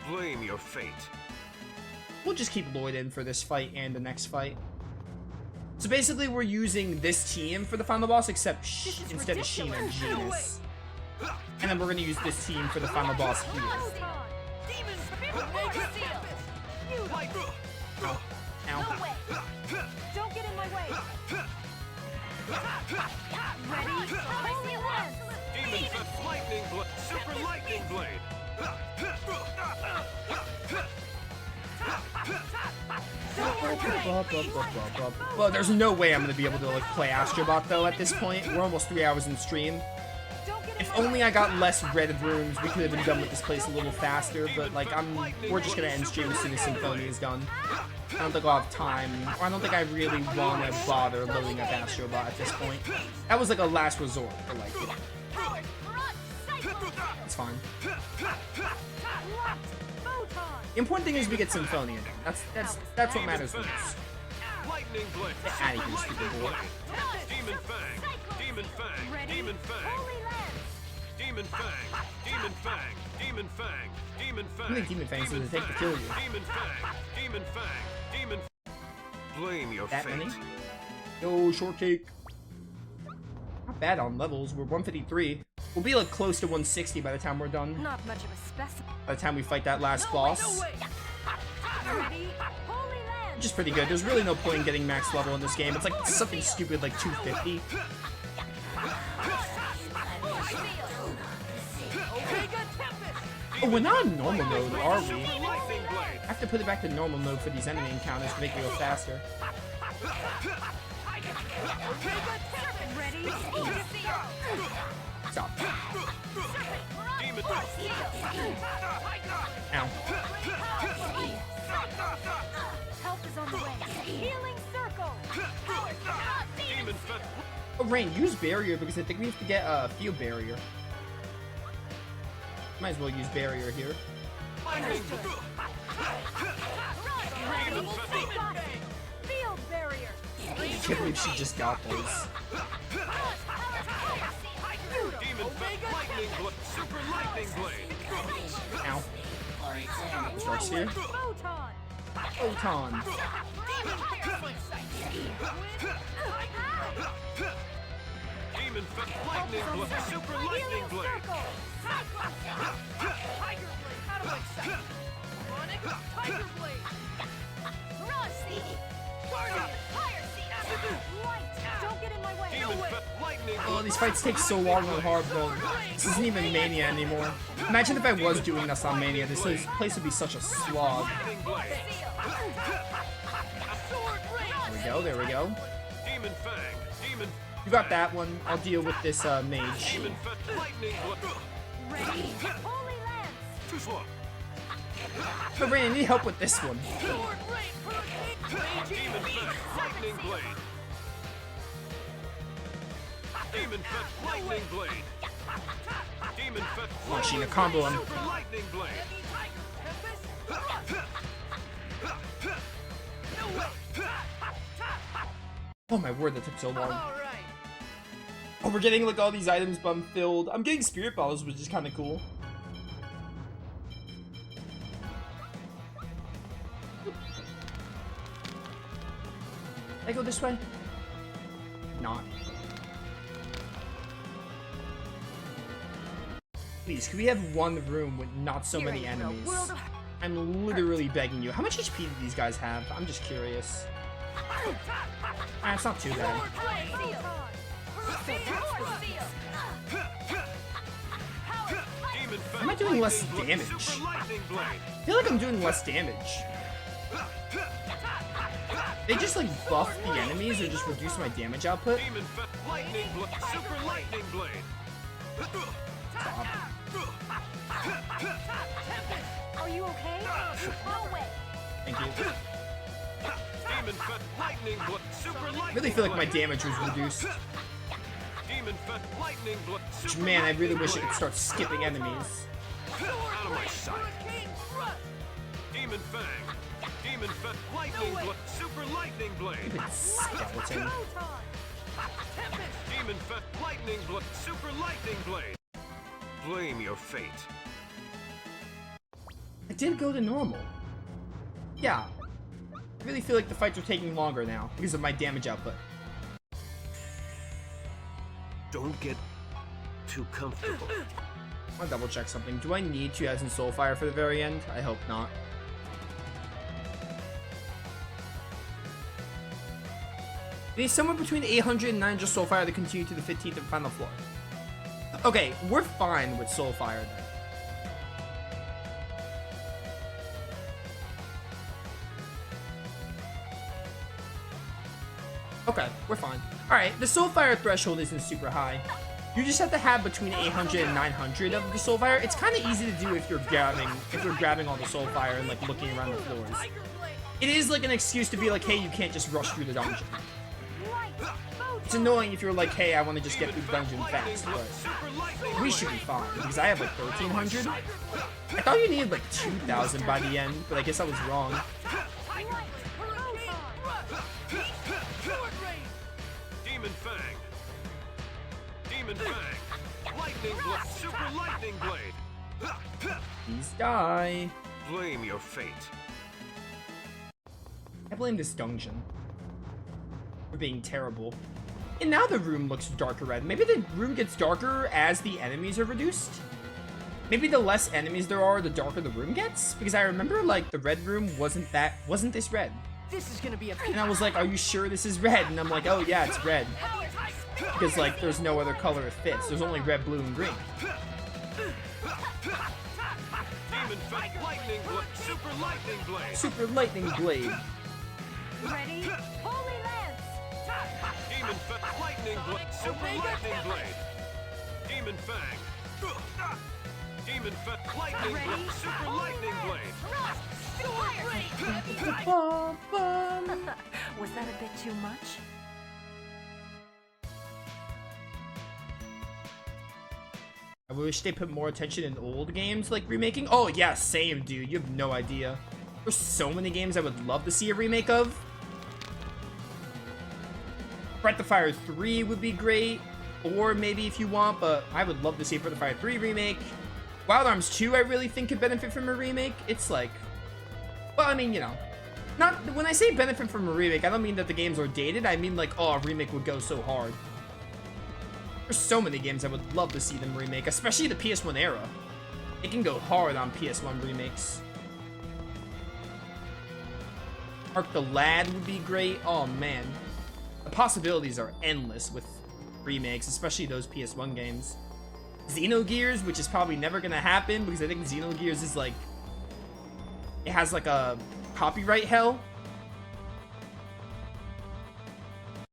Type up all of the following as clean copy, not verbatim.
Blame your fate. We'll just keep Lloyd in for this fight and the next fight. So basically, we're using this team for the final boss, except instead of Sheena and Genus. And then we're going to use this team for the final boss here. Ow. Ow. Don't get in my way. Ready? Holy Lance! Demon Fist Lightning Blade. Super Lightning Blade. Well, there's no way I'm going to be able to like play Astrobot though at this point. We're almost 3 hours in stream. If only I got less red rooms, we could have been done with this place a little faster, but like we're just gonna end stream as soon as Symphonia is done. I don't think I'll have time, or I don't think I really want to bother loading up Astrobot at this point. That was like a last resort, but like, it's fine. The important thing is we get Symphonia done. That's what matters most. Lightning Blade. Get out of here, stupid boy. Demon Fang. Demon Fang. Demon Fang. Demon Fang. Demon Fang. Demon Fang. Demon Fang. How many Demon Fangs does it take to kill you? Demon Fang. Demon Fang. Demon. Blame your That fate. many? Yo, shortcake. Not bad on levels. We're 153. We'll be like close to 160 by the time we're done. Not much of a specimen. By the time we fight that last boss. Ready? Holy Land! Which is pretty good. There's really no point in getting max level in this game. It's like something stupid like 250. Oh, we're not in normal mode, are we? I have to put it back to normal mode for these enemy encounters to make me go faster. Ready? Stop. Demon. Ow. Help is on the way. Healing circle. Demon Fist. Oh, Rain, use barrier because I think we have to get a field barrier. Might as well use barrier here. Understood. Ready? Got it. Field barrier. I can't believe she just got those. Demon Fist Lightning Blade. Super Lightning Blade. Ow. Starts here. Photon. Photon. Demon Fist Lightning Blade. Super Lightning Blade. Tiger blade. How do I say? Chronic tiger blade. Rusty. Fire seat. Light. Don't get in my way. Demon Fist Lightning Oh, Blade. these fights take so long and hard though. This isn't even Mania anymore. Imagine if I was doing this on Mania. This place would be such a slog. Lightning Blade. There we go, there we go. Demon Fang. Demon. You got that one. I'll deal with this mage. Demon Fist Lightning Blade. Ready? Holy Lance. But Rain, I need help with this one. Demon Fist Lightning Blade. Demon Fist Lightning Blade. Demon Fist Come on, Sheena, combo him. Super Lightning Blade. Oh my word, that took so long. Oh, we're getting like all these items bum filled. I'm getting spirit bottles, which is kind of cool. I go this way? Not. Please, can we have one room with not so many enemies? I'm literally begging you. How much HP do these guys have? I'm just curious. Ah, it's not too bad. Am I doing less damage? Super Lightning Blade. I feel like I'm doing less damage. They just like buff the enemies or just reduce my damage output? Demon Fist Lightning Blade. Super Lightning Blade. Stop. Are you okay? No way. Thank you. Demon Fist Lightning Blade. Super Lightning I really feel like my Blade. damage was reduced. Demon Fist Lightning Blade. Which, Super man, I really Lightning wish I Blade. could start skipping enemies. Out of my sight. Demon Fang. Demon Fist Lightning Blade. Super Lightning Blade. Stupid skeleton. Demon Fist Lightning Blade. Super Lightning Blade. Blame your fate. it did go to normal. Yeah. I really feel like the fights are taking longer now because of my damage output. Don't get too comfortable. I want to double check something. Do I need 2000 Soulfire for the very end? I hope not. I need somewhere between 800 and 900 Soulfire to continue to the 15th and final floor. Okay, we're fine with Soulfire then. Okay, we're fine. Alright, the Soulfire threshold isn't super high. You just have to have between 800 and 900 of the Soulfire. It's kind of easy to do if you're grabbing all the Soulfire and like looking around the floors. It is like an excuse to be like, hey, you can't just rush through the dungeon. It's annoying if you're like, hey, I want to just get through the dungeon fast, but we should be fine because I have like 1300. I thought you needed like 2000 by the end, but I guess I was wrong. Demon Fang. Demon Fang. Lightning Blade. Super Lightning Blade. Please die. Blame your fate. I blame this dungeon for being terrible. And now the room looks darker red. Maybe the room gets darker as the enemies are reduced? Maybe the less enemies there are, the darker the room gets? Because I remember, like, the red room wasn't this red. This is gonna be a And I was like, are you sure this is red? And I'm like, oh yeah, it's red. Because, like, there's no other color it fits. There's only red, blue, and green. Demon Fang. Lightning Blade. Super Lightning Blade. Super Lightning Blade. ready. Holy Lance. Demon Fang. Lightning Blade. Super Lightning Blade. Demon Fang. Demon Fang. Lightning Blade. Super Lightning Blade. Was that a bit too much? I wish they put more attention in old games like remaking. Oh yeah, same dude. You have no idea. There's so many games I would love to see a remake of. Breath of Fire 3 would be great. Or maybe if you want, but I would love to see a Breath of Fire 3 remake. Wild Arms 2 I really think could benefit from a remake. It's like, well, I mean, you know, not when I say benefit from a remake, I don't mean that the games are dated. I mean like, oh, a remake would go so hard. There's so many games I would love to see them remake, especially the PS1 era. It can go hard on PS1 remakes. Ark the Lad would be great. Oh man, the possibilities are endless with remakes, especially those PS1 games. Xenogears, which is probably never gonna happen because I think Xenogears is like, it has like a copyright hell.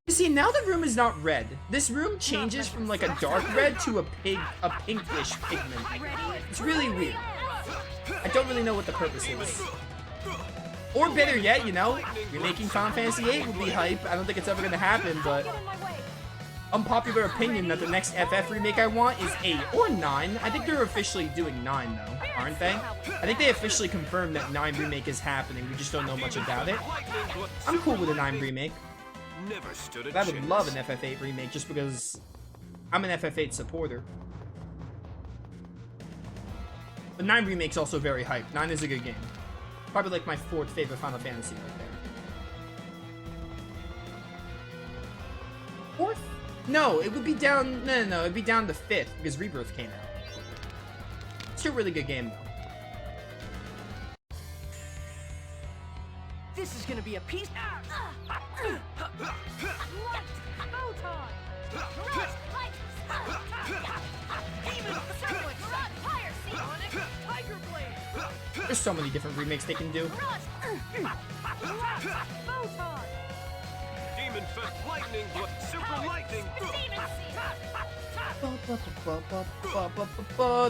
You see, now the room is not red. This room changes from like a dark red to a pinkish pigment. It's really weird. I don't really know what the purpose is. Or better yet, you know, remaking Final Fantasy VIII would be hype. I don't think it's ever gonna happen, but unpopular opinion that the next FF remake I want is 8 or 9. I think they're officially doing 9 though, aren't they? I think they officially confirmed that 9 remake is happening. We just don't know much about it. I'm cool with a 9 remake. Never stood a But I would chance. love an FF8 remake just because I'm an FF8 supporter. But 9 remake's also very hype. 9 is a good game. Probably like my 4th favorite Final Fantasy right there. 4th? No, it would be down. No, it'd be down to 5th because Rebirth came out. It's still a really good game though. This is gonna be a piece. Light, photon, thrust, light, demon, circlet, fire, sonic, tiger blade. There's so many different remakes they can do. Thrust, light, photon, Demon Fang. Lightning Blade. Super Lightning. demon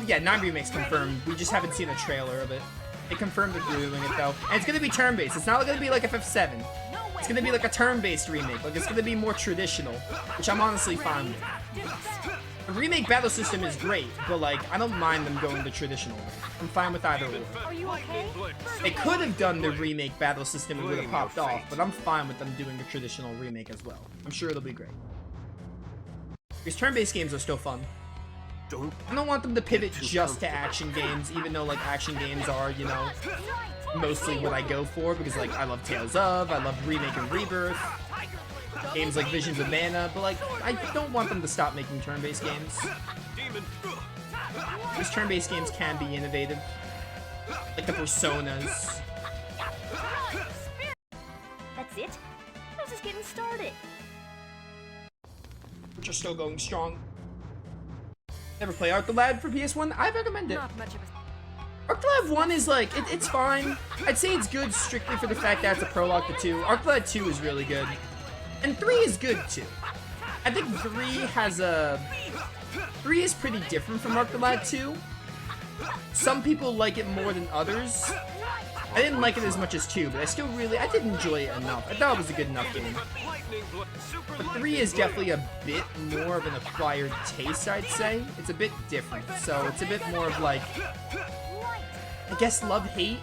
seed. Yeah, 9 remakes confirmed. We just haven't seen a trailer of it. They confirmed that they're doing it though. And it's gonna be turn-based. It's not gonna be like FF7. It's gonna be like a turn-based remake. Like it's gonna be more traditional, which I'm honestly fine with. The remake battle system is great, but like I don't mind them going the traditional way. I'm fine with either or. Are you okay? They could have done the remake battle system and would have popped off, but I'm fine with them doing the traditional remake as well. I'm sure it'll be great. Because turn-based games are still fun. I don't want them to pivot just to action games, even though like action games are, you know, mostly what I go for, because like I love Tales of, I love Remake and Rebirth, games like Visions of Mana, but like I don't want them to stop making turn-based games. These turn-based games can be innovative, like the Personas. That's it? I was just getting started. Which are still going strong. Never play Arcalad for PS1? I recommend it. Not much of a... Arcalad 1 is like, it's fine. I'd say it's good strictly for the fact that it's a prologue to 2. Arcalad 2 is really good. And 3 is good too. I think 3 has a... 3 is pretty different from Arcalad 2. Some people like it more than others. I didn't like it as much as 2, but I did enjoy it enough. I thought it was a good enough game. But 3 is definitely a bit more of an acquired taste, I'd say. It's a bit different, so it's a bit more of like, I guess love-hate.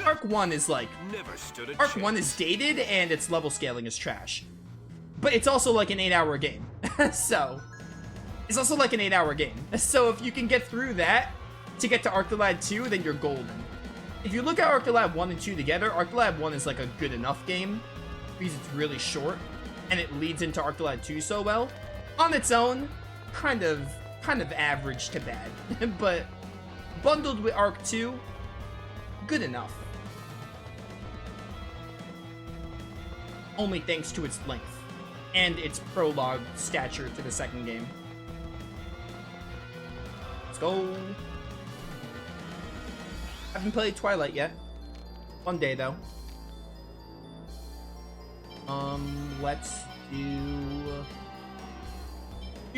Arc 1 is like, Arc 1 is dated and its level scaling is trash. But it's also like an 8-hour game, so... It's also like an 8-hour game. So if you can get through that to get to Arcalad 2, then you're golden. If you look at Arcalad 1 and 2 together, Arcalad 1 is like a good enough game because it's really short and it leads into Arcalad 2 so well. On its own, kind of average to bad. But bundled with Arc 2, good enough. Only thanks to its length and its prologue stature to the second game. Let's go. Haven't played Twilight yet. One day though. Let's do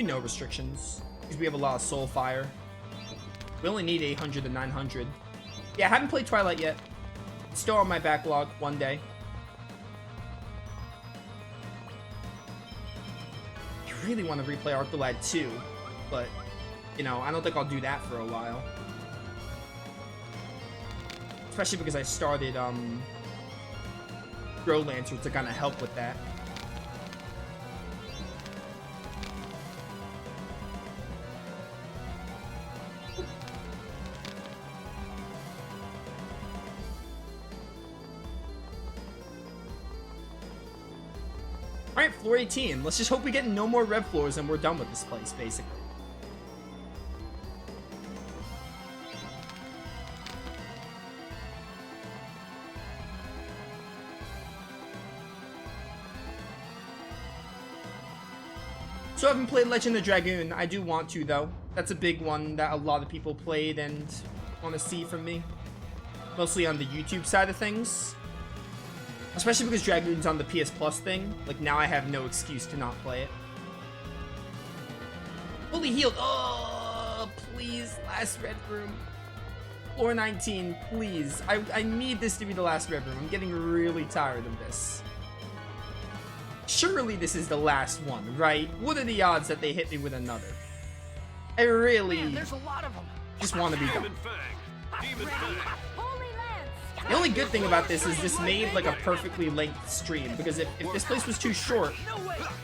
no restrictions because we have a lot of soul fire. We only need 800 and 900. Yeah, I haven't played Twilight yet. It's still on my backlog. One day. I really want to replay Arcalad 2, but you know, I don't think I'll do that for a while. Especially because I started, Grow Lancer to kind of help with that. Alright, floor 18. Let's just hope we get no more red floors and we're done with this place, basically. So I haven't played Legend of Dragoon. I do want to, though. That's a big one that a lot of people played and want to see from me. Mostly on the YouTube side of things. Especially because Dragoon's on the PS Plus thing. Like, now I have no excuse to not play it. Fully healed. Oh, please. Last red room. Floor 19, please. I need this to be the last red room. I'm getting really tired of this. Surely this is the last one, right? What are the odds that they hit me with another? I really just want to be done. The only good thing about this is this made like a perfectly length stream, because if this place was too short,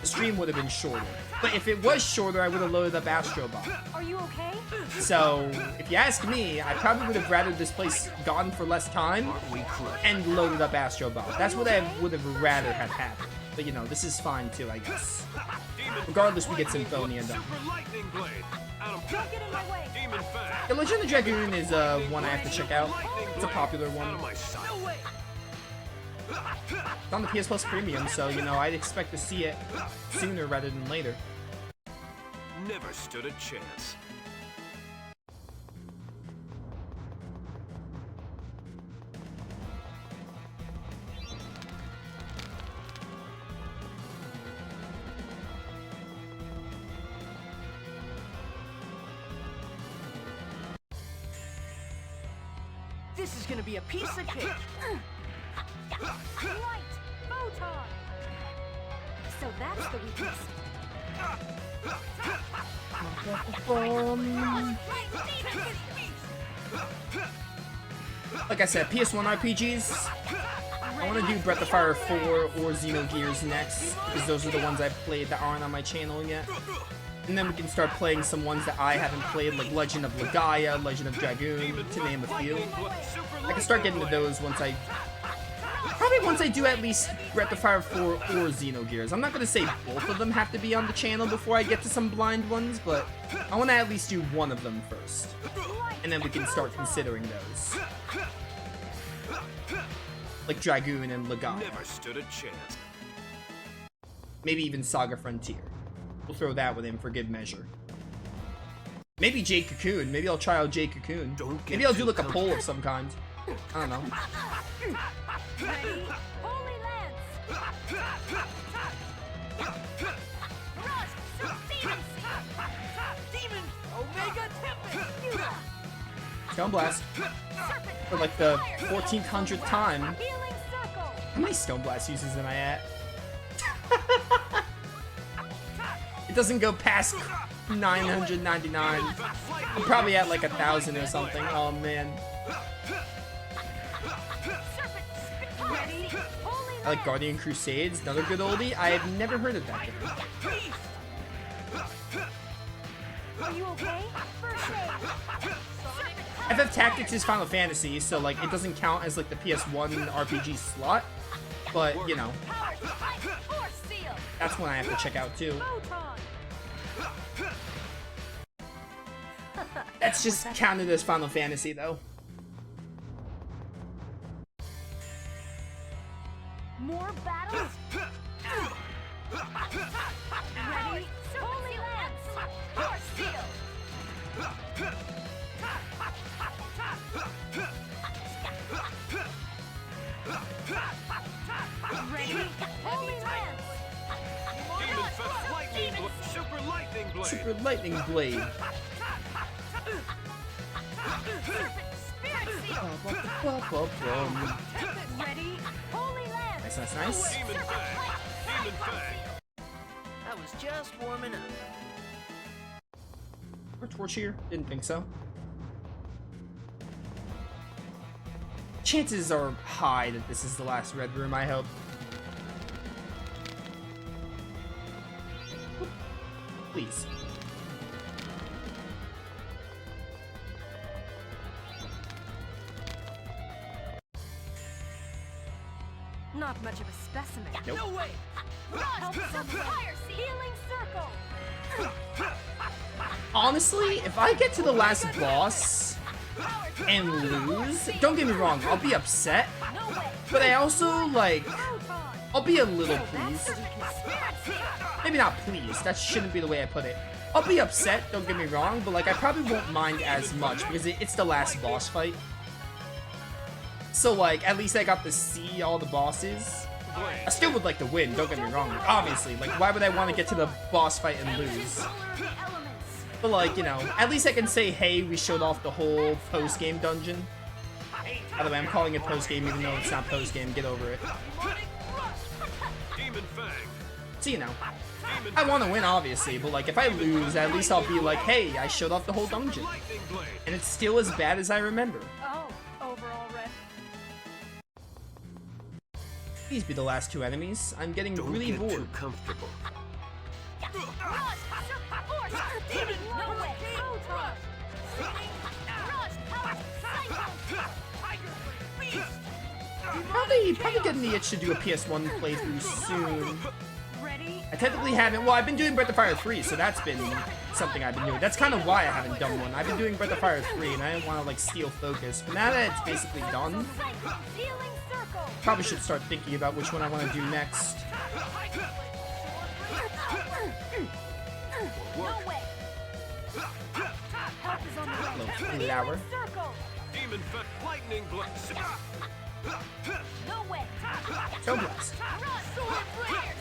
the stream would have been shorter. But if it was shorter, I would have loaded up Astrobot. Are you okay? So, if you ask me, I probably would have rather this place gone for less time and loaded up Astrobot. That's what I would have rather had happen. But you know, this is fine too, I guess. Regardless, we get Symphonia done. The Legend of Dragoon is one I have to check out. It's a popular one. It's on the PS Plus Premium, so you know, I'd expect to see it sooner rather than later. Never stood a chance. This is gonna be a piece of cake. Light! Photon! So that's the weakness. Like I said, PS1 RPGs, I want to do Breath of Fire 4 or Xenogears next, because those are the ones I've played that aren't on my channel yet. And then we can start playing some ones that I haven't played, like Legend of Legaia, Legend of Dragoon, to name a few. I can start getting to those once I do at least Breath of Fire 4 or Xenogears. I'm not going to say both of them have to be on the channel before I get to some blind ones, but I want to at least do one of them first. And then we can start considering those. Like Dragoon and Legaia. Never stood a chance. Maybe even Saga Frontier. We'll throw that one in for good measure. Maybe Jade Cocoon. Maybe I'll try out Jade Cocoon. Maybe I'll do like a poll of some kind. I don't know. Ready? Holy Lance! Rust! Demon Omega Tempest! Stone Blast. For like the 1400th time. Healing Circle! How many Stone Blast uses am I at? It doesn't go past 999. I'm probably at like 1,000 or something. Oh man. Ready? Holy I like Guardian Crusades, another good oldie. I have never heard of that game. Are you okay? First aid! FF Tactics is Final Fantasy, so like it doesn't count as like the PS1 RPG slot. But, you know, Power Spike! Force Seal! that's one I have to check out too. Photon! That's just counted as Final Fantasy though. More battles? Ready? Holy Lance! Force Seal! Ready? Holy Lance! Demon Fest Lightning Blade. Super Lightning Blade. Super Lightning Blade. Serpent Spirit Seal! Ready? Holy Lance! Nice, nice, nice. Demon Fang. Demon Fang. I was just warming up. Or Torch here? Didn't think so. Chances are high that this is the last red room, I hope. Please. Not much of a specimen. Nope. No way! Help us on the fire sea. Healing Circle! Honestly, if I get to the last boss and lose, don't get me wrong, I'll be upset. No way! But I also, like, Photon! I'll be a little pleased. Spirit Seal! Maybe not pleased, that shouldn't be the way I put it. I'll be upset, don't get me wrong, but like I probably won't mind as much because it's the last boss fight. So like, at least I got to see all the bosses. I still would like to win, don't get me wrong. Obviously, like why would I want to get to the boss fight and lose? Polar the elements! But like, you know, at least I can say, hey, we showed off the whole post-game dungeon. By the way, I'm calling it post-game even though it's not post-game, get over it. Demon Fang. So, you know, Demon I want to win, obviously, but like, if I lose, at least I'll be like, hey, I showed off the whole dungeon. Lightning Blade. And it's still as bad as I remember. Oh, overall red. Please be the last two enemies. I'm getting Don't really get bored. too comfortable. Rust! Force! Demon! No way! Photon! Rust! Power! Cycle! Probably getting the itch to do a PS1 playthrough soon. Ready? I technically haven't. Well, I've been doing Breath of Fire 3, so that's been something I've been doing. That's kind of why I haven't done one. I've been doing Breath of Fire 3, and I didn't want to like steal focus. But now that it's basically done, Cycle! Healing Circle! probably should start thinking about which one I want to do next. No way! Help is on the way. Little Healing flower. Circle! Demon Fang. Lightning Blade. No way! Stone Blast. Rust! Sword Fire!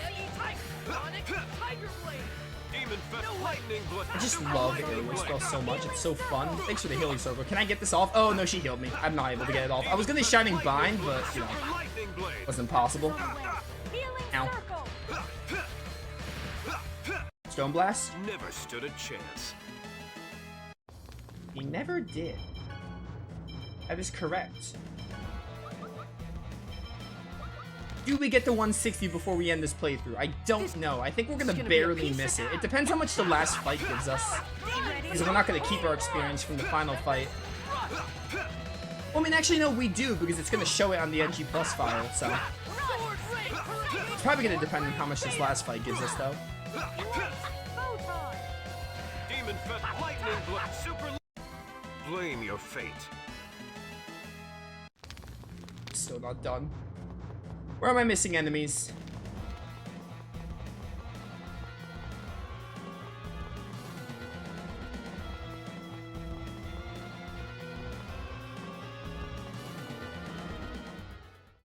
Demon Fang. Lightning Blade. I just love Aerial Spell so much. It's so fun. Thanks for the healing circle. Can I get this off? Oh, no, she healed me. I'm not able to get it off. I was gonna Shining Bind, but, you know, Lightning Blade. wasn't possible. Healing Ow. Circle! Stone Blast? Never stood a chance. He never did. That is correct. Do we get to 160 before we end this playthrough? I don't know. I think we're gonna barely miss it. It depends how much the last fight gives us. Because we're not gonna keep our experience from the final fight. Well, I mean, actually, no, we do, because it's gonna show it on the NG Plus file, so. It's probably gonna depend on how much this last fight gives us, though. Demon lightning blade. Super. Blame your fate. Still not done. Where are my missing enemies?